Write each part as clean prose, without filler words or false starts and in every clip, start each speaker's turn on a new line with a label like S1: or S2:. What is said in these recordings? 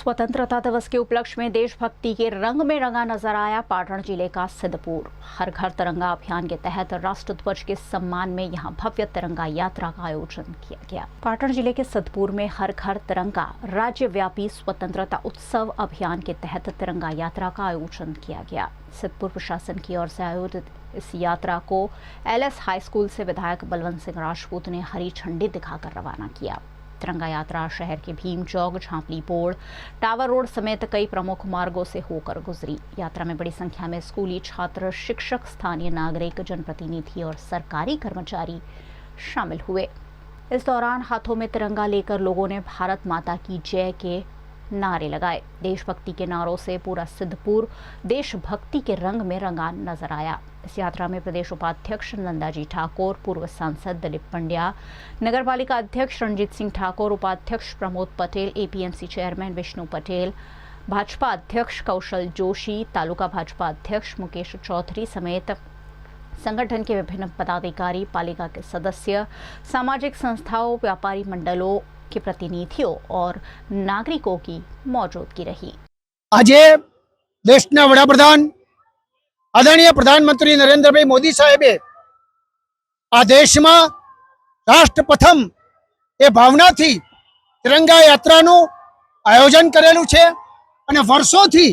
S1: स्वतंत्रता दिवस के उपलक्ष्य में देशभक्ति के रंग में रंगा नजर आया पाटन जिले का सिद्धपुर। हर घर तिरंगा अभियान के तहत राष्ट्र ध्वज के सम्मान में यहां भव्य तिरंगा यात्रा का आयोजन किया गया। पाटन जिले के सिद्धपुर में हर घर तिरंगा राज्यव्यापी स्वतंत्रता उत्सव अभियान के तहत तिरंगा यात्रा का आयोजन किया गया। सिद्धपुर प्रशासन की ओर से आयोजित इस यात्रा को एलएस हाई स्कूल से विधायक बलवंत सिंह राजपूत ने हरी झंडी दिखाकर रवाना किया। तिरंगा यात्रा शहर के भीम चौक, झांपली बोर्ड, टावर रोड समेत कई प्रमुख मार्गों से होकर गुजरी। यात्रा में बड़ी संख्या में स्कूली छात्र, शिक्षक, स्थानीय नागरिक, जनप्रतिनिधि और सरकारी कर्मचारी शामिल हुए। इस दौरान हाथों में तिरंगा लेकर लोगों ने भारत माता की जय के नारे लगाए। देशभक्ति के नारों से पूरा सिद्धपुर देशभक्ति के रंग में रंगा नजर आया। इस यात्रा में प्रदेश उपाध्यक्ष नंदाजी ठाकुर, पूर्व सांसद दिलीप पंड्या, नगरपालिका अध्यक्ष रणजीत सिंह ठाकुर, उपाध्यक्ष प्रमोद पटेल, एपीएमसी चेयरमैन विष्णु पटेल, भाजपा अध्यक्ष कौशल जोशी, तालुका भाजपा अध्यक्ष मुकेश चौधरी समेत संगठन के विभिन्न पदाधिकारी, पालिका के सदस्य, सामाजिक संस्थाओं, व्यापारी मंडलों के प्रतिनिधियों और नागरिकों की मौजूदगी रही।
S2: आज देशना वडाप्रधान आदरणीय प्रधानमंत्री नरेंद्र भाई मोदी साहेबे आ देश में राष्ट्र प्रथम ए भावना थी तिरंगा यात्रानु आयोजन करेलू छे अने वर्षोथी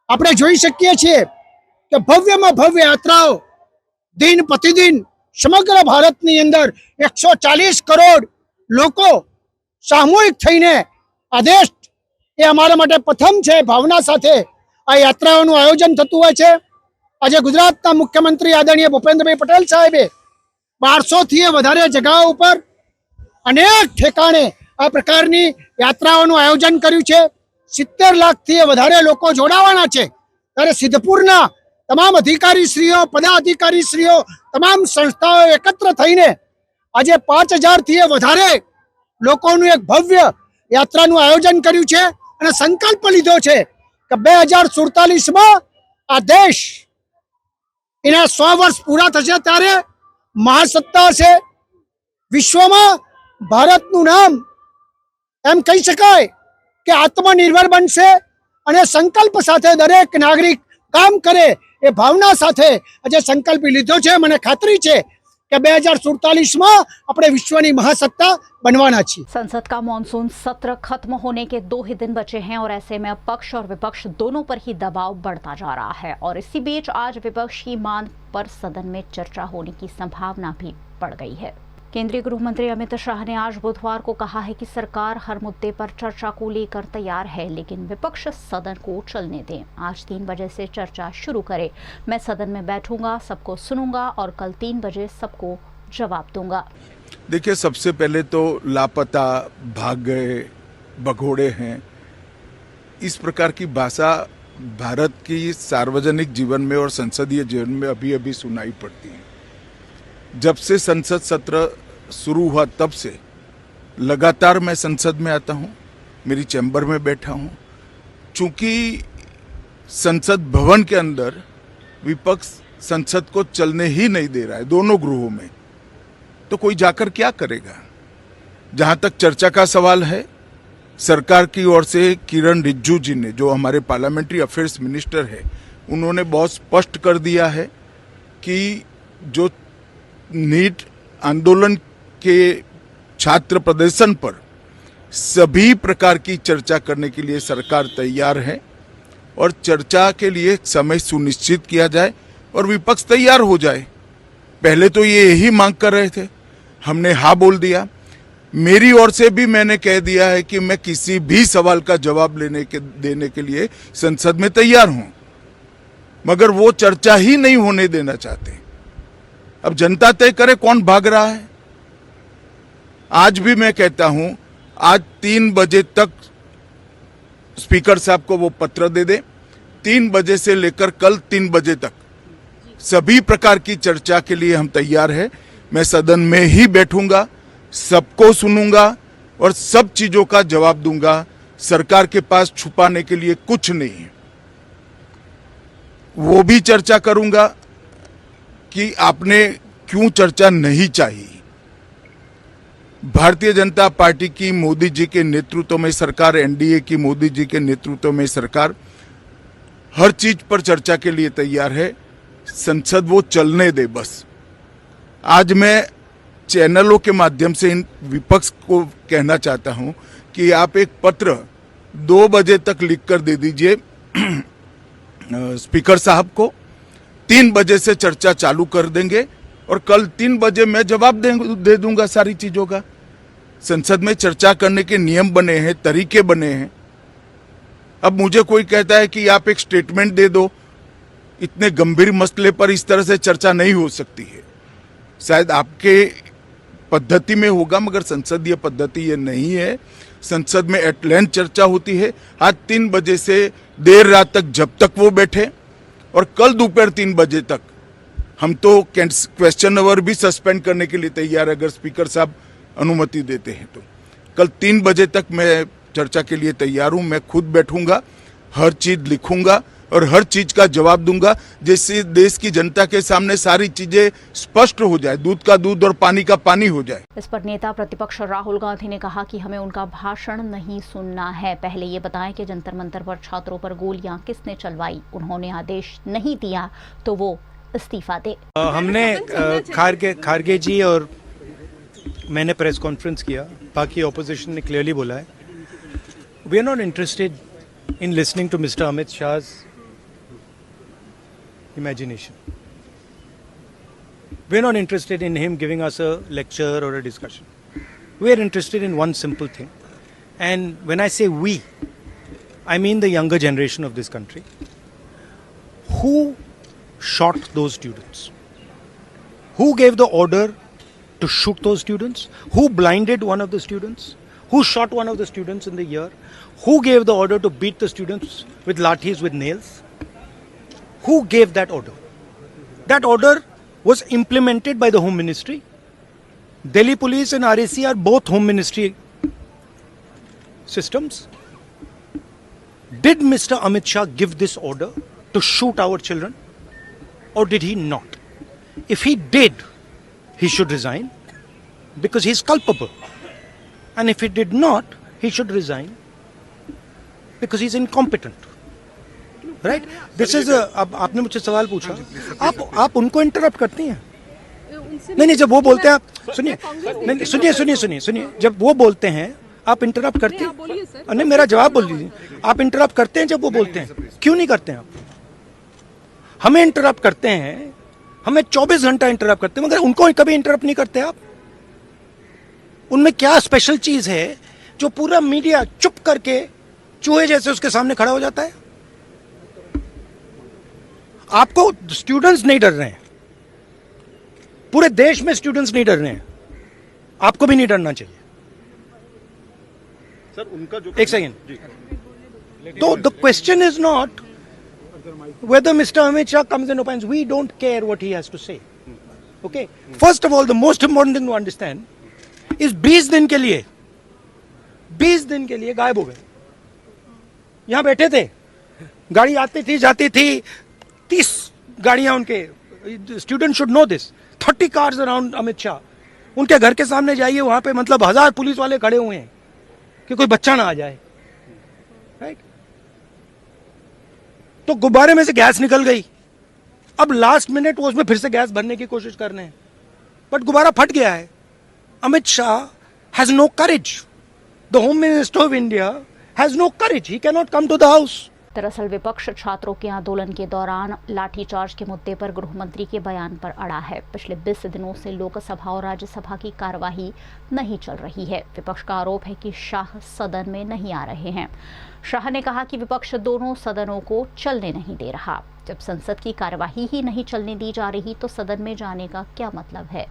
S2: आपणे जोई शकीए छीए के भव्य में भव्य यात्राओं दिन प्रतिदिन समग्र भारतनी अंदर 140 करोड़ लोको सामूहिक थईने आ देश ए अमारा माटे प्रथम छे भावना साथे आ यात्राओनुं आयोजन थतुं होय छे। आज गुजरातना मुख्यमंत्री आदरणीय भूपेन्द्रभाई पटेल साहेबे 1200 थी वधारे जगहों पर अनेक ठेकाणे आ प्रकारनी यात्राओनुं आयोजन कर्युं छे। 70 लाख थी वधारे लोको जोडावाना छे। त्यारे सिद्धपुरना तमाम अधिकारीश्रीओ, पदाधिकारीश्रीओ, तमाम संस्थाओ एकत्र थईने आज 5000 थी वधारे लोकोनुं एक भव्य यात्रानुं आयोजन कर्युं छे अने संकल्प लीधो छे के 2047 में आ देश एना 100 वर्ष पूरा थशे त्यारे महासत्ता से विश्व में भारतनुं नाम एम कही शकाय के आत्मनिर्भर बनशे अने संकल्प साथे दरेक नागरिक काम करे ए भावना साथे आज संकल्प लीधो छे। मने खातरी छे कि 2047 में अपने विश्वनी महासत्ता बनवाना छी।
S1: संसद का मॉनसून सत्र खत्म होने के 2 ही दिन बचे हैं और ऐसे में अब पक्ष और विपक्ष दोनों पर ही दबाव बढ़ता जा रहा है और इसी बीच आज विपक्ष की मांग पर सदन में चर्चा होने की संभावना भी बढ़ गई है। केंद्रीय गृह मंत्री अमित शाह ने आज बुधवार को कहा है कि सरकार हर मुद्दे पर चर्चा को लेकर तैयार है, लेकिन विपक्ष सदन को चलने दें। आज 3 बजे से चर्चा शुरू करे। मैं सदन में बैठूंगा, सबको सुनूंगा और कल 3 बजे सबको जवाब दूंगा।
S3: देखिए, सबसे पहले तो लापता, भाग गए, भगोड़े हैं, इस प्रकार की भाषा भारत की सार्वजनिक जीवन में और संसदीय जीवन में अभी अभी सुनाई पड़ती है। जब से संसद सत्र शुरू हुआ तब से लगातार मैं संसद में आता हूँ, मेरी चैम्बर में बैठा हूँ। चूंकि संसद भवन के अंदर विपक्ष संसद को चलने ही नहीं दे रहा है, दोनों गृहों में, तो कोई जाकर क्या करेगा। जहां तक चर्चा का सवाल है, सरकार की ओर से किरण रिजिजू जी ने, जो हमारे पार्लियामेंट्री अफेयर्स मिनिस्टर है, उन्होंने बहुत स्पष्ट कर दिया है कि जो नीट आंदोलन के छात्र प्रदर्शन पर सभी प्रकार की चर्चा करने के लिए सरकार तैयार है और चर्चा के लिए समय सुनिश्चित किया जाए और विपक्ष तैयार हो जाए। पहले तो ये यही मांग कर रहे थे, हमने हाँ बोल दिया। मेरी ओर से भी मैंने कह दिया है कि मैं किसी भी सवाल का जवाब देने के लिए संसद में तैयार हूं, मगर वो चर्चा ही नहीं होने देना चाहते। अब जनता तय करे कौन भाग रहा है। आज भी मैं कहता हूं, आज 3 बजे तक स्पीकर साहब को वो पत्र दे दे। 3 बजे से लेकर कल 3 बजे तक सभी प्रकार की चर्चा के लिए हम तैयार हैं। मैं सदन में ही बैठूंगा, सबको सुनूंगा और सब चीजों का जवाब दूंगा। सरकार के पास छुपाने के लिए कुछ नहीं है। वो भी चर्चा करूंगा कि आपने क्यों चर्चा नहीं चाहिए। भारतीय जनता पार्टी की मोदी जी के नेतृत्व में सरकार, एनडीए की मोदी जी के नेतृत्व में सरकार हर चीज पर चर्चा के लिए तैयार है। संसद वो चलने दे बस। आज मैं चैनलों के माध्यम से इन विपक्ष को कहना चाहता हूं कि आप एक पत्र 2 बजे तक लिख कर दे दीजिए स्पीकर साहब को। 3 बजे से चर्चा चालू कर देंगे और कल 3 बजे मैं जवाब दे दूंगा सारी चीजों का। संसद में चर्चा करने के नियम बने हैं, तरीके बने हैं। अब मुझे कोई कहता है कि आप एक स्टेटमेंट दे दो, इतने गंभीर मसले पर इस तरह से चर्चा नहीं हो सकती है। शायद आपके पद्धति में होगा, मगर संसदीय पद्धति ये नहीं है। संसद में एट लेंथ चर्चा होती है। आज 3 बजे से देर रात तक जब तक वो बैठे, और कल दोपहर 3 बजे तक हम तो क्वेश्चन आवर भी सस्पेंड करने के लिए तैयार है अगर स्पीकर साहब अनुमति देते हैं तो। कल 3 बजे तक मैं चर्चा के लिए तैयार हूं। मैं खुद बैठूंगा, हर चीज लिखूंगा और हर चीज का जवाब दूंगा, जिससे देश की जनता के सामने सारी चीजें स्पष्ट हो जाए, दूध का दूध और पानी का पानी हो जाए।
S1: इस पर नेता प्रतिपक्ष राहुल गांधी ने कहा कि हमें उनका भाषण नहीं सुनना है। पहले ये बताएं कि जंतर मंतर पर छात्रों पर गोलियां किसने चलवाई। उन्होंने आदेश नहीं दिया तो वो इस्तीफा दे।
S4: हमने खारगे जी और मैंने प्रेस कॉन्फ्रेंस किया। बाकी ऑपोजिशन ने क्लियरली बोला है, we are not interested in listening to Mr. Amit Shah's imagination. We're not interested in him giving us a lecture or a discussion. We're interested in one simple thing. And when I say we, I mean the younger generation of this country. Who shot those students? Who gave the order to shoot those students? Who blinded one of the students? Who shot one of the students in the ear? Who gave the order to beat the students with lathis, with nails? Who gave that order? That order was implemented by the Home Ministry. Delhi Police and RAC are both Home Ministry systems. Did Mr. Amit Shah give this order to shoot our children? Or did he not? If he did, he should resign because he is culpable. And if he did not, he should resign because he is incompetent. Right? This is अब आपने मुझसे सवाल पूछा, आप उनको interrupt करती हैं। नहीं, जब वो बोलते हैं आप सुनिए, जब वो बोलते हैं आप इंटरप्ट करते हैं। नहीं, मेरा जवाब बोल लीजिए। आप इंटरप्ट करते हैं जब वो बोलते हैं, क्यों नहीं करते हैं आप? हमें इंटरप्ट करते हैं, हमें 24 घंटा इंटरप्ट करते हैं, मगर उनको कभी इंटरप्ट नहीं करते आप। उनमें क्या स्पेशल चीज है जो पूरा मीडिया चुप करके चूहे जैसे उसके सामने खड़ा हो जाता है? आपको स्टूडेंट्स नहीं डर रहे हैं, पूरे देश में स्टूडेंट्स नहीं डर रहे हैं, आपको भी नहीं डरना चाहिए।
S5: सर उनका जो
S4: एक सेकेंड। तो the question is not whether Mr. Amit Shah comes and opines. We don't care what he has to say. Okay? First of all, the most important thing to understand is 20 दिन के लिए गायब हो गए। यहां बैठे थे, गाड़ी आती थी जाती थी, 30 गाड़ियां उनके। Student should know this. 30 cars around Amit Shah. उनके घर के सामने जाइए, वहां पे मतलब 1000 पुलिस वाले खड़े हुए हैं कि कोई बच्चा ना आ जाए। राइट? तो गुब्बारे में से गैस निकल गई। अब लास्ट मिनट वो उसमें फिर से गैस भरने की कोशिश कर रहे हैं, बट गुब्बारा फट गया है। Amit Shah has no courage. The home minister of India has no courage. He can not come to the house.
S1: दरअसल विपक्ष छात्रों के आंदोलन के दौरान लाठीचार्ज के मुद्दे पर गृह मंत्री के बयान पर अड़ा है। पिछले 20 दिनों से लोकसभा और राज्यसभा की कार्यवाही नहीं चल रही है। विपक्ष का आरोप है कि शाह सदन में नहीं आ रहे हैं। शाह ने कहा कि विपक्ष दोनों सदनों को चलने नहीं दे रहा। जब संसद की कार्यवाही ही नहीं चलने दी जा रही तो सदन में जाने का क्या मतलब है?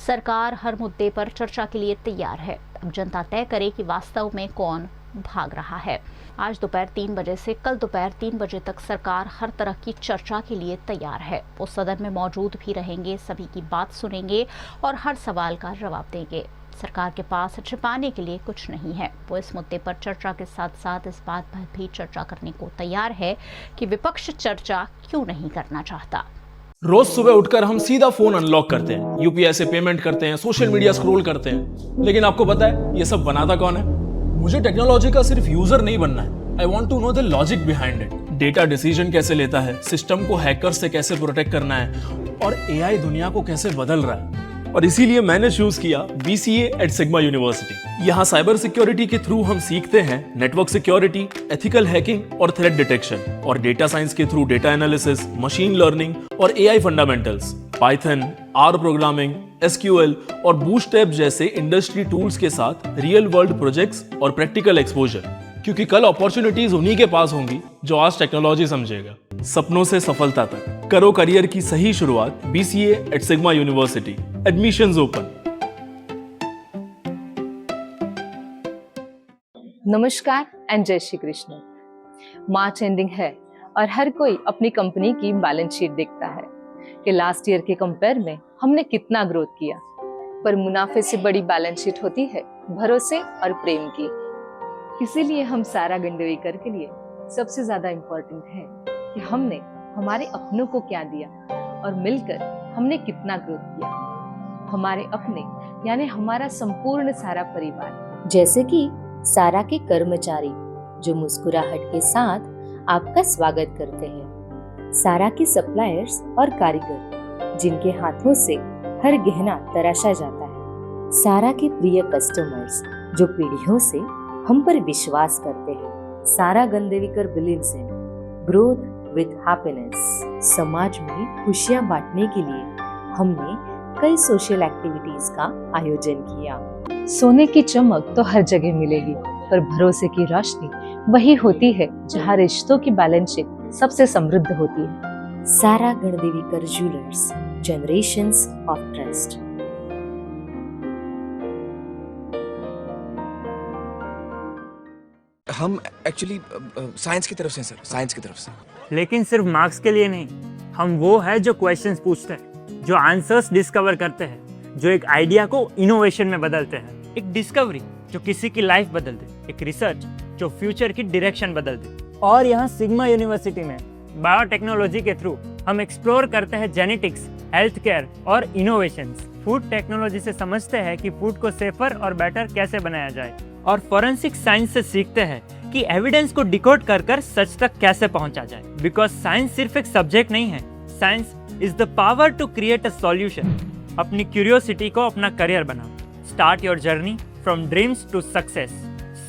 S1: सरकार हर मुद्दे पर चर्चा के लिए तैयार है। अब जनता तय करे कि वास्तव में कौन भाग रहा है। आज दोपहर 3 बजे से कल दोपहर 3 बजे तक सरकार हर तरह की चर्चा के लिए तैयार है। वो सदन में मौजूद भी रहेंगे, सभी की बात सुनेंगे और हर सवाल का जवाब देंगे। सरकार के पास छिपाने के लिए कुछ नहीं है। वो इस मुद्दे पर चर्चा के साथ साथ इस बात पर भी चर्चा करने को तैयार है कि विपक्ष चर्चा क्यों नहीं करना चाहता।
S5: रोज सुबह उठकर हम सीधा फोन अनलॉक करते हैं, यूपीआई से पेमेंट करते हैं, सोशल मीडिया स्क्रॉल करते हैं। लेकिन आपको पता है ये सब बनाता कौन है? मुझे टेक्नोलॉजी का सिर्फ यूजर नहीं बनना है। I want to know the logic behind it. Data decision कैसे लेता है, सिस्टम को हैकर से कैसे प्रोटेक्ट करना है, और एआई दुनिया को कैसे बदल रहा है। और इसीलिए मैंने चूज किया BCA एट सिग्मा यूनिवर्सिटी। यहाँ साइबर सिक्योरिटी के थ्रू हम सीखते हैं नेटवर्क सिक्योरिटी, एथिकल हैकिंग और थ्रेट डिटेक्शन, और डेटा साइंस के through data analysis, machine learning और AI fundamentals, Python, R programming, SQL और बूटस्ट्रैप जैसे इंडस्ट्री टूल्स के साथ रियल वर्ल्ड प्रोजेक्ट्स और प्रैक्टिकल एक्सपोजर। क्योंकि कल अपॉर्चुनिटीज उन्हीं के पास होंगी जो आज टेक्नोलॉजी समझेगा। सपनों से सफलता तक करो करियर की सही शुरुआत BCA at Sigma university. Admissions open.
S6: नमस्कार एंड जय श्री कृष्ण। मार्च एंडिंग है और हर कोई अपनी कंपनी की बैलेंस शीट देखता है कि लास्ट ईयर के कंपेयर में हमने कितना ग्रोथ किया। पर मुनाफे से बड़ी बैलेंस शीट होती है भरोसे और प्रेम की। इसीलिए हम सारा गंडवेकर के लिए सबसे ज्यादा इम्पोर्टेंट है कि हमने हमारे अपनों को क्या दिया और मिलकर हमने कितना ग्रोथ किया। हमारे अपने यानी हमारा संपूर्ण सारा परिवार, जैसे कि सारा के कर्मचारी जो मुस्कुराहट के साथ आपका स्वागत करते हैं, सारा के सप्लायर्स और कारीगर जिनके हाथों से हर गहना तराशा जाता है, सारा के प्रिय कस्टमर्स जो पीढ़ियों से हम पर विश्वास करते हैं। Sara Gandevikar believes in growth with happiness. समाज में खुशियां बांटने के लिए हमने कई सोशल एक्टिविटीज का आयोजन किया। सोने की चमक तो हर जगह मिलेगी, पर भरोसे की रोशनी वही होती है जहाँ रिश्तों की बैलेंस शीट सबसे समृद्ध होती है। सारा गणदेवीकर ज्वेलर्स, जनरेशंस ऑफ ट्रस्ट।
S7: हम एक्चुअली साइंस की तरफ से सर, साइंस की तरफ से।
S8: लेकिन सिर्फ मार्क्स के लिए नहीं, हम वो है जो क्वेश्चंस पूछते हैं, जो आंसर्स डिस्कवर करते हैं, जो एक आइडिया को इनोवेशन में बदलते हैं। एक डिस्कवरी जो किसी की लाइफ बदल दे, एक रिसर्च जो फ्यूचर की डायरेक्शन बदल दे। और यहाँ सिग्मा यूनिवर्सिटी में बायोटेक्नोलॉजी के थ्रू हम एक्सप्लोर करते हैं जेनेटिक्स, हेल्थ केयर और इनोवेशंस। फूड टेक्नोलॉजी से समझते हैं कि फूड को सेफर और बेटर कैसे बनाया जाए, और फॉरेंसिक साइंस से सीखते हैं कि एविडेंस को डिकोड कर कर सच तक कैसे पहुंचा जाए। बिकॉज साइंस सिर्फ एक सब्जेक्ट नहीं है, science is the power to create a solution. अपनी क्यूरियोसिटी को अपना करियर बनाओ। Start your journey from dreams to success.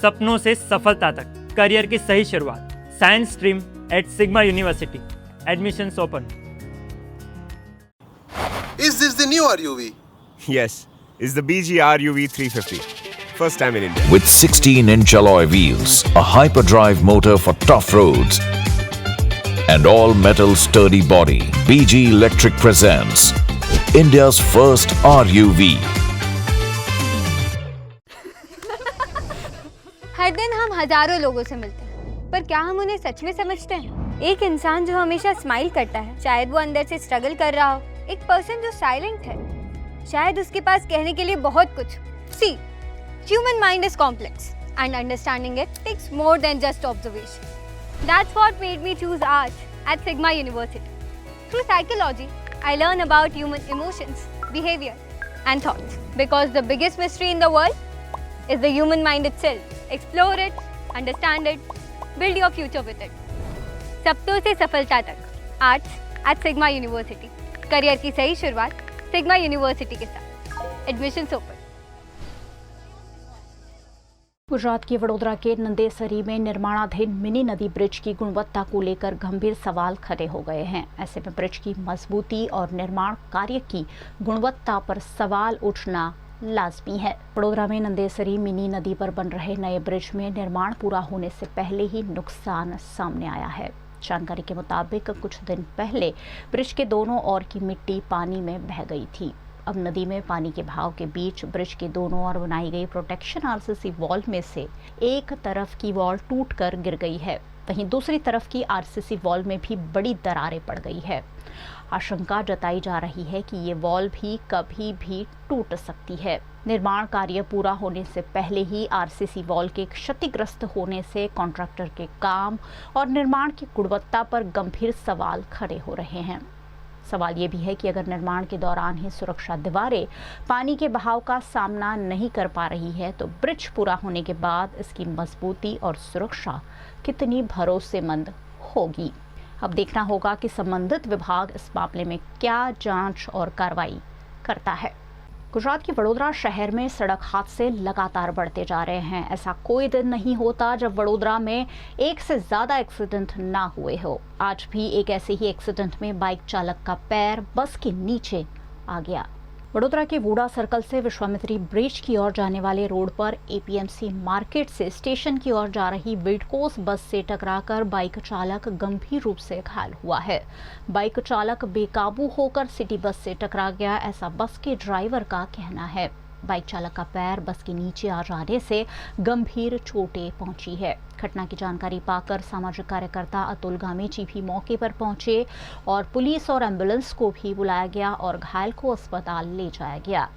S8: सपनों से सफलता तक करियर की सही शुरुआत। Science stream at Sigma university. Admissions open.
S9: Is this the new RUV?
S10: Yes, it's the BG RUV 350. First time in India.
S11: With 16-inch alloy wheels, a hyperdrive motor for tough roads, and all-metal sturdy body, BG Electric presents India's first RUV.
S12: हर दिन हम हजारों लोगों से मिलते हैं, पर क्या हम उन्हें सच में समझते हैं? एक इंसान जो हमेशा स्माइल करता है, शायद वो अंदर से स्ट्रगल कर रहा हो। एक पर्सन जो साइलेंट है, शायद उसके पास कहने के लिए बहुत कुछ। सी, human mind is complex and understanding it takes more than just observation. That's what made me choose art at Sigma University. Through psychology, I learn about human emotions, behavior and thoughts. Because the biggest mystery in the world is the human mind itself. Explore it, understand it, build your future with it. सपनों से सफलता तक, arts at Sigma University. Career की सही शुरुआत sigma university के साथ। Admissions open.
S1: Gujarat के वडोदरा के नंदेसरी में निर्माणाधीन मिनी नदी ब्रिज की गुणवत्ता को लेकर गंभीर सवाल खड़े हो गए हैं। ऐसे में ब्रिज की मजबूती और निर्माण कार्य की गुणवत्ता पर सवाल उठना लाजमी है। वडोदरा में नंदेसरी मिनी नदी पर बन रहे नए ब्रिज में निर्माण पूरा होने से पहले ही नुकसान सामने आया है। जानकारी के मुताबिक कुछ दिन पहले ब्रिज के दोनों ओर की मिट्टी पानी में बह गई थी। अब नदी में पानी के बहाव के बीच ब्रिज के दोनों ओर बनाई गई प्रोटेक्शन आरसीसी वॉल में से एक तरफ की वॉल टूटकर गिर गई है, वहीं दूसरी तरफ की आरसीसी वॉल में भी बड़ी दरारें पड़ गई है। आशंका जताई जा रही है कि ये वॉल भी कभी भी टूट सकती है। निर्माण कार्य पूरा होने से पहले ही आरसीसी वॉल के क्षतिग्रस्त होने से कॉन्ट्रैक्टर के काम और निर्माण की गुणवत्ता पर गंभीर सवाल खड़े हो रहे हैं। सवाल ये भी है कि अगर निर्माण के दौरान ही सुरक्षा दीवारें पानी के बहाव का सामना नहीं कर पा रही है तो ब्रिज पूरा होने के बाद इसकी मजबूती और सुरक्षा कितनी भरोसेमंद होगी। अब देखना होगा कि संबंधित विभाग इस मामले में क्या जांच और कार्रवाई करता है। गुजरात के वडोदरा शहर में सड़क हादसे लगातार बढ़ते जा रहे हैं। ऐसा कोई दिन नहीं होता जब वडोदरा में एक से ज्यादा एक्सीडेंट ना हुए हो। आज भी एक ऐसे ही एक्सीडेंट में बाइक चालक का पैर बस के नीचे आ गया। वडोदरा के वोडा सर्कल से विश्वामित्री ब्रिज की ओर जाने वाले रोड पर एपीएमसी मार्केट से स्टेशन की ओर जा रही विडकोस बस से टकराकर बाइक चालक गंभीर रूप से घायल हुआ है। बाइक चालक बेकाबू होकर सिटी बस से टकरा गया, ऐसा बस के ड्राइवर का कहना है। बाइक चालक का पैर बस के नीचे आ जाने से गंभीर चोटें पहुंची है। घटना की जानकारी पाकर सामाजिक कार्यकर्ता अतुल गामेची भी मौके पर पहुंचे और पुलिस और एम्बुलेंस को भी बुलाया गया और घायल को अस्पताल ले जाया गया।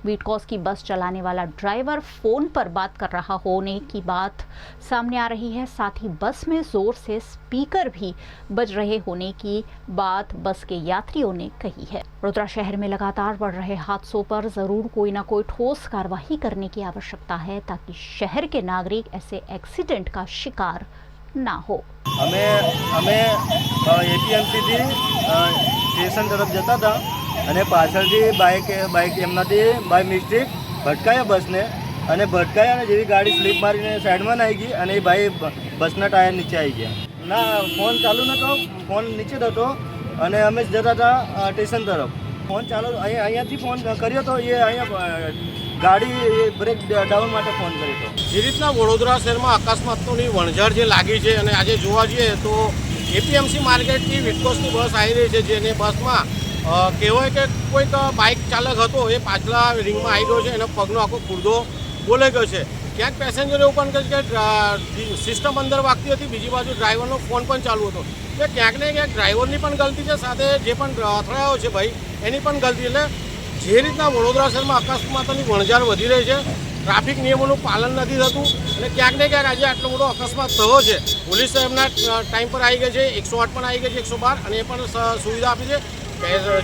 S1: वीटकॉस की बस चलाने वाला ड्राइवर फोन पर बात कर रहा होने की बात सामने आ रही है। साथ ही बस में जोर से स्पीकर भी बज रहे होने की बात बस के यात्रियों ने कही है। वडोदरा शहर में लगातार बढ़ रहे हादसों पर जरूर कोई न कोई ठोस कार्रवाई करने की आवश्यकता है ताकि शहर के नागरिक ऐसे एक्सीडेंट का शिकार ना हो।
S13: हमें एपीएमसी थी स्टेशन तरफ जता था અને પાછળથી બાઇક એમનાથી બાય મિસ્ટેક ભટકાયા બસને અને ભટકાયા અને જેવી ગાડી સ્લીપ મારીને સાઈડમાં આવી ગઈ અને એ ભાઈ બસના ટાયર નીચે આવી ગયા. ના ફોન ચાલુ નહોતો, ફોન નીચે જ હતો અને અમે જતા હતા સ્ટેશન તરફ. ફોન ચાલુ અહીંયાથી ફોન કર્યો તો એ અહીંયા ગાડી બ્રેક ડાઉન માટે ફોન કર્યો હતો.
S14: જે રીતના વડોદરા શહેરમાં અકસ્માતોની વણઝાર જે લાગી છે અને આજે જોવા જઈએ તો એપીએમસી માર્કેટથી વિટકોસની બસ આવી રહી છે જેને બસમાં કહેવાય કે કોઈક બાઇક ચાલક હતો એ પાછલા રિંગમાં આવી ગયો છે, એનો પગનો આખો ખુરદો બોલાઈ ગયો છે. ક્યાંક પેસેન્જરો એવું પણ કહે છે કે સિસ્ટમ અંદર વાગતી હતી, બીજી બાજુ ડ્રાઈવરનો ફોન પણ ચાલુ હતો. એટલે ક્યાંક ને ક્યાંક ડ્રાઈવરની પણ ગલતી છે, સાથે જે પણ અથડાયો છે ભાઈ એની પણ ગલતી. એટલે જે રીતના વડોદરા શહેરમાં અકસ્માતોની વણઝાર વધી રહી છે, ટ્રાફિક નિયમોનું પાલન નથી થતું અને ક્યાંક ને ક્યાંક આજે આટલો મોટો અકસ્માત થયો છે. પોલીસ એમના ટાઈમ પર આવી ગઈ છે, 108 પણ આવી ગઈ છે, 112 અને એ પણ સુવિધા આપી છે.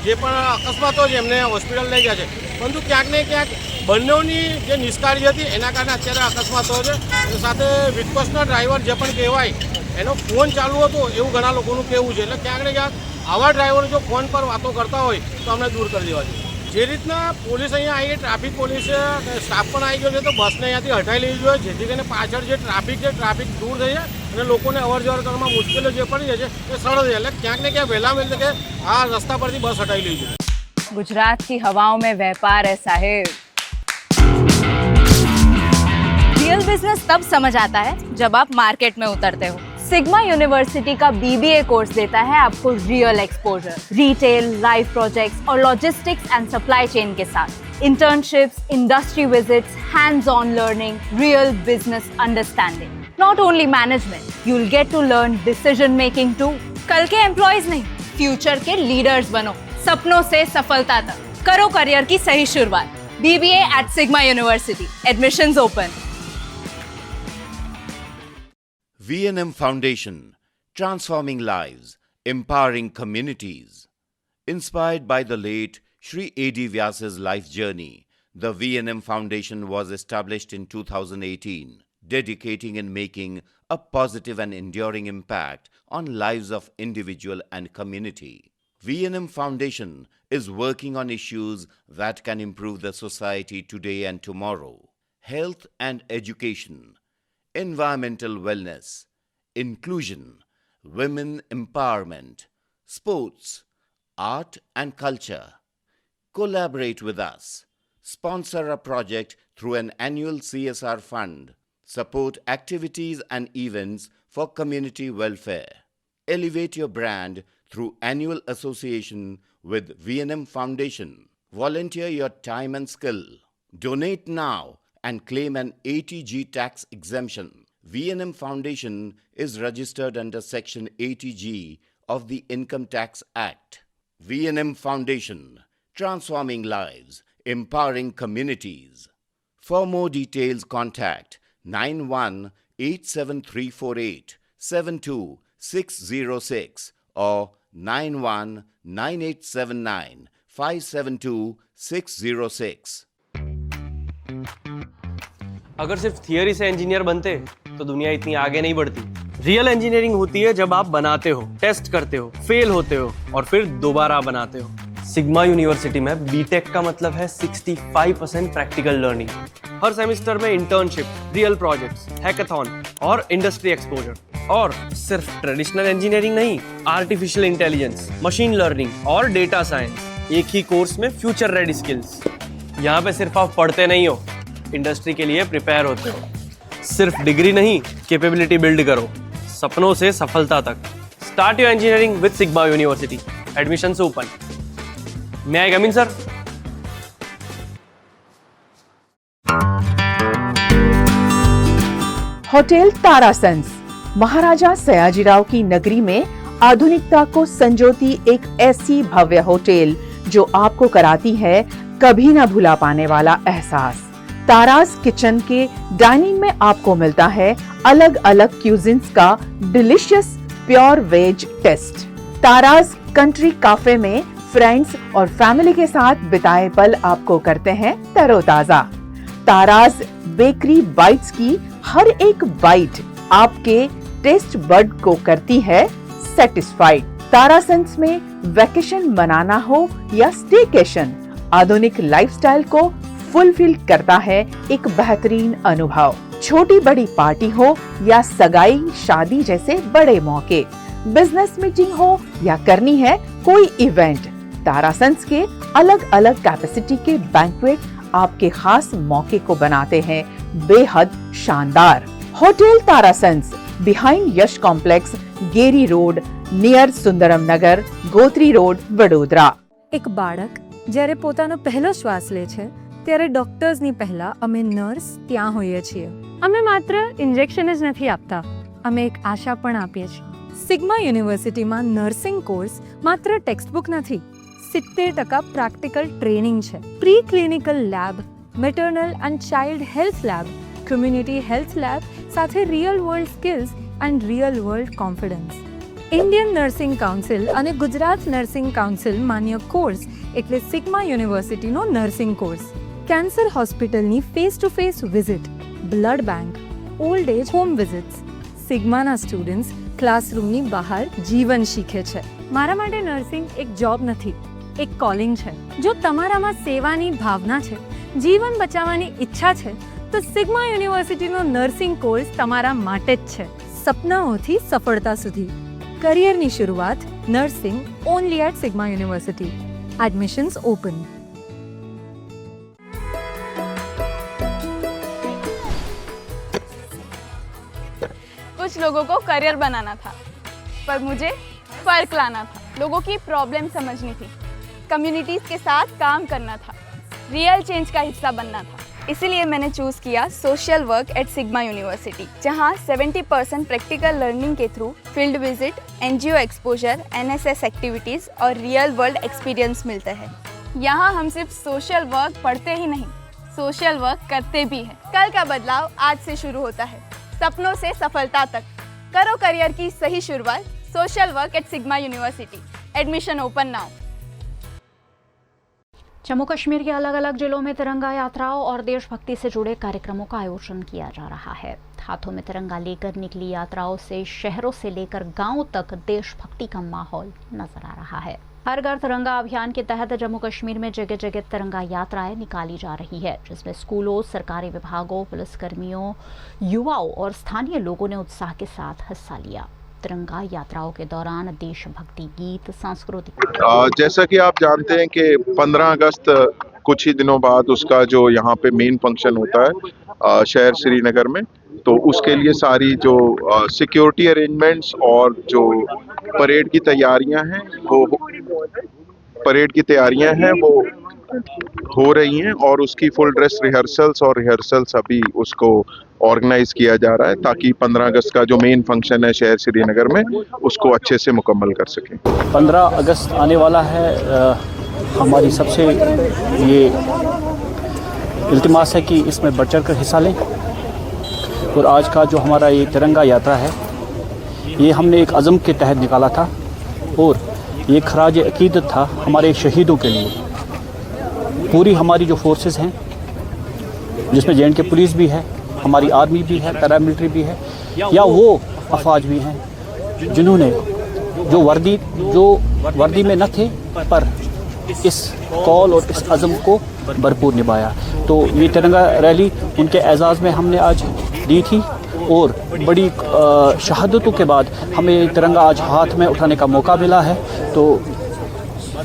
S14: જે પણ અકસ્માતો છે એમને હોસ્પિટલ લઈ ગયા છે, પરંતુ ક્યાંક ને ક્યાંક બંનેની જે નિષ્કાળજી હતી એના કારણે અત્યારે અકસ્માત થયો છે. અને સાથે વિટકોસના ડ્રાઈવર જે પણ કહેવાય એનો ફોન ચાલુ હતો એવું ઘણા લોકોનું કહેવું છે. એટલે ક્યાંક ને ક્યાંક આવા ડ્રાઈવરો જો ફોન પર વાતો કરતા હોય તો અમને દૂર કરી દેવા જોઈએ. જે રીતના પોલીસ અહીંયા આવી, ટ્રાફિક પોલીસ સ્ટાફ પણ આવી ગયો છે, તો બસને અહીંયાથી હટાવી લેવી જોઈએ જેથી કરીને પાછળ જે ટ્રાફિક છે ટ્રાફિક દૂર થઈ જાય અને લોકોને અવર જવર કરવામાં મુશ્કેલીઓ જે પડી જાય છે એ સરળ થઈ જાય. એટલે ક્યાંક ને ક્યાંક વહેલા વહેલી કે આ રસ્તા પરથી બસ હટાવી લેવી જોઈએ.
S6: गुजरात की हवाओं में व्यापार है साहेब। रियल बिजनेस तब समझ आता है जब आप मार्केट में उतरते हो। सिग्मा यूनिवर्सिटी का बीबीए कोर्स देता है आपको real exposure, retail, live projects और लॉजिस्टिक्स एंड सप्लाई चेन के साथ internships, industry visits, hands on learning, real business understanding. Not only management, you will get to learn decision making too. कल के employees नहीं, future के leaders बनो, सपनों से सफलता तक करो करियर की सही शुरुआत। BBA at Sigma university, admissions open.
S15: V&M Foundation, transforming lives, empowering communities. Inspired by the late Shri A.D. Vyas's life journey, the V&M Foundation was established in 2018, dedicating and making a positive and enduring impact on lives of individual and community. V&M Foundation is working on issues that can improve the society today and tomorrow. Health and education, environmental wellness, inclusion, women empowerment, sports, art and culture. Collaborate with us. Sponsor a project through an annual CSR fund. Support activities and events for community welfare. Elevate your brand through annual association with V&M Foundation. Volunteer your time and skill. Donate now and claim an 80G tax exemption. V&M Foundation is registered under Section 80G of the Income Tax Act. V&M Foundation, transforming lives, empowering communities. For more details, contact 918734872606 or 919879 572 606.
S16: अगर सिर्फ theory से engineer बनते तो दुनिया इतनी आगे नहीं बढ़ती। रियल इंजीनियरिंग होती है जब आप बनाते हो, टेस्ट करते हो, फेल होते हो और फिर दोबारा बनाते हो। सिग्मा यूनिवर्सिटी में बीटेक का मतलब है 65% प्रैक्टिकल लर्निंग। हर सेमेस्टर में इंटर्नशिप, रियल प्रोजेक्ट्स, हैकाथॉन और इंडस्ट्री एक्सपोजर। और सिर्फ ट्रेडिशनल इंजीनियरिंग नहीं, आर्टिफिशियल इंटेलिजेंस, मशीन लर्निंग और डेटा साइंस एक ही कोर्स में फ्यूचर रेडी स्किल्स। यहाँ पे सिर्फ आप पढ़ते नहीं हो, इंडस्ट्री के लिए प्रिपेयर होते हो। सिर्फ डिग्री नहीं, कैपेबिलिटी बिल्ड करो, सपनों से सफलता तक। Start your engineering with Sigma university. Admissions open. May I come in sir?
S17: Hotel Tarasons Maharaja Sayajirao की नगरी में आधुनिकता को संजोती एक ऐसी भव्य होटल जो आपको कराती है कभी न भुला पाने वाला एहसास। तारास किचन के डाइनिंग में आपको मिलता है अलग अलग क्यूजिन्स का delicious pure veg taste. Tara's country cafe में फ्रेंड्स और फैमिली के साथ बिताए पल आपको करते हैं तरोताजा। तारास बेकरी बाइट्स की हर एक बाइट आपके टेस्ट बड को करती है सेटिस्फाइड। तारासंस में वैकेशन मनाना हो या स्टेकेशन, आधुनिक लाइफस्टाइल को फुलफिल करता है एक बेहतरीन अनुभव। छोटी बड़ी पार्टी हो या सगाई शादी जैसे बड़े मौके, बिजनेस मीटिंग हो या करनी है कोई इवेंट, तारासंस के अलग अलग कैपेसिटी के बैंक्वेट आपके खास मौके को बनाते हैं बेहद शानदार। होटल तारासंस बिहाइंड यश कॉम्प्लेक्स, गेरी रोड, नियर सुंदरम नगर, गोत्री रोड, वडोदरा।
S18: એક બાળક જ્યારે પોતાનો પહેલો શ્વાસ લે છે ત્યારે ડોક્ટર્સની પહેલા અમે નર્સ ત્યાં હોઈએ છીએ। અમે માત્ર ઇન્જેક્શન જ નથી આપતા, અમે એક આશા પણ આપીએ છીએ। સિગ્મા યુનિવર્સિટીમાં નર્સિંગ કોર્સ માત્ર ટેક્સ્ટબુક નથી, 70% પ્રેક્ટિકલ ટ્રેનિંગ છે। Pre clinical lab, maternal and child health lab, community health lab સાથે real world skills and real world confidence. Indian nursing council અને ગુજરાત નર્સિંગ કાઉન્સિલ માન્ય કોર્સ એટલે સિગ્મા યુનિવર્સિટીનો nursing course. Cancer હોસ્પિટલની face to face visit, blood bank, old age home visits. સિગ્માના students ક્લાસરૂમની બહાર જીવન શીખે છે। મારા માટે નર્સિંગ એક જોબ નથી, એક કોલિંગ છે। જો તમારામાં સેવાની ભાવના છે, જીવન બચાવવાની ઈચ્છા છે, તો સિગ્મા યુનિવર્સિટીનો નર્સિંગ કોર્સ તમારા માટે જ છે। સપનાઓથી સફળતા સુધી કરિયરની શરૂઆત nursing only at Sigma University. Admissions open.
S19: कुछ लोगों को करियर बनाना था, पर मुझे फर्क लाना था। लोगों की प्रॉब्लम समझनी थी, कम्युनिटीज के साथ काम करना था, रियल चेंज का हिस्सा बनना था। इसीलिए मैंने चूज़ किया social work at Sigma university, जहां 70% प्रैक्टिकल लर्निंग के through field visit, NGO exposure, NSS activities और रियल वर्ल्ड एक्सपीरियंस मिलते हैं। यहाँ हम सिर्फ सोशल वर्क पढ़ते ही नहीं, सोशल वर्क करते भी हैं। कल का बदलाव आज से शुरू होता है, सपनों से सफलता तक। करो करियर की सही शुरुआत, social work at Sigma university. Admission open now.
S1: Jammu Kashmir के अलग अलग जिलों में तिरंगा यात्राओं और देशभक्ति से जुड़े कार्यक्रमों का आयोजन किया जा रहा है। हाथों में तिरंगा लेकर निकली यात्राओं से शहरों से लेकर गांवों तक देशभक्ति का माहौल नजर आ रहा है। हर घर तिरंगा अभियान के तहत जम्मू कश्मीर में जगह जगह तिरंगा यात्राएं निकाली जा रही है, जिसमें स्कूलों, सरकारी विभागों, पुलिसकर्मियों, युवाओं और स्थानीय लोगों ने उत्साह के साथ हिस्सा लिया। तिरंगा यात्राओं के दौरान देशभक्ति गीत, सांस्कृतिक
S3: जैसा कि आप जानते हैं कि 15 अगस्त कुछ ही दिनों बाद उसका जो यहाँ पे मेन फंक्शन होता है शहर श्रीनगर में, तो उसके लिए सारी जो सिक्योरिटी अरेंजमेंट्स और जो परेड की तैयारियां हैं वो हो रही हैं और उसकी फुल ड्रेस रिहर्सल्स अभी उसको ऑर्गेनाइज किया जा रहा है ताकि 15 अगस्त का जो मेन फंक्शन है शहर श्रीनगर में उसको अच्छे से मुकम्मल कर सकें।
S20: 15 अगस्त आने वाला है, हमारी सबसे ये इल्तिमास है कि इसमें बढ़ चढ़ कर हिस्सा लें। और आज का जो हमारा ये तिरंगा यात्रा है, ये हमने एक अज़म के तहत निकाला था और ये खराज अकीदत था हमारे शहीदों के लिए। पूरी हमारी जो फोर्सेस हैं, जिसमें जे.एंड.के पुलिस भी है, हमारी आर्मी भी है, पैरामिलिट्री भी है, या वो अफवाज भी हैं जिन्होंने जो वर्दी में न थे पर इस कॉल और इस अज़म को भरपूर निभाया। तो ये तिरंगा रैली उनके एजाज़ में हमने आज दी थी और बड़ी शहादतों के बाद हमें तिरंगा आज हाथ में उठाने का मौका मिला है। तो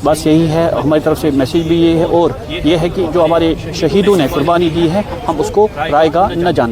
S20: बस यही है, हमारी तरफ से मैसेज भी ये है और ये है कि जो हमारे शहीदों ने कुर्बानी दी है हम उसको रायगा न जाने दें।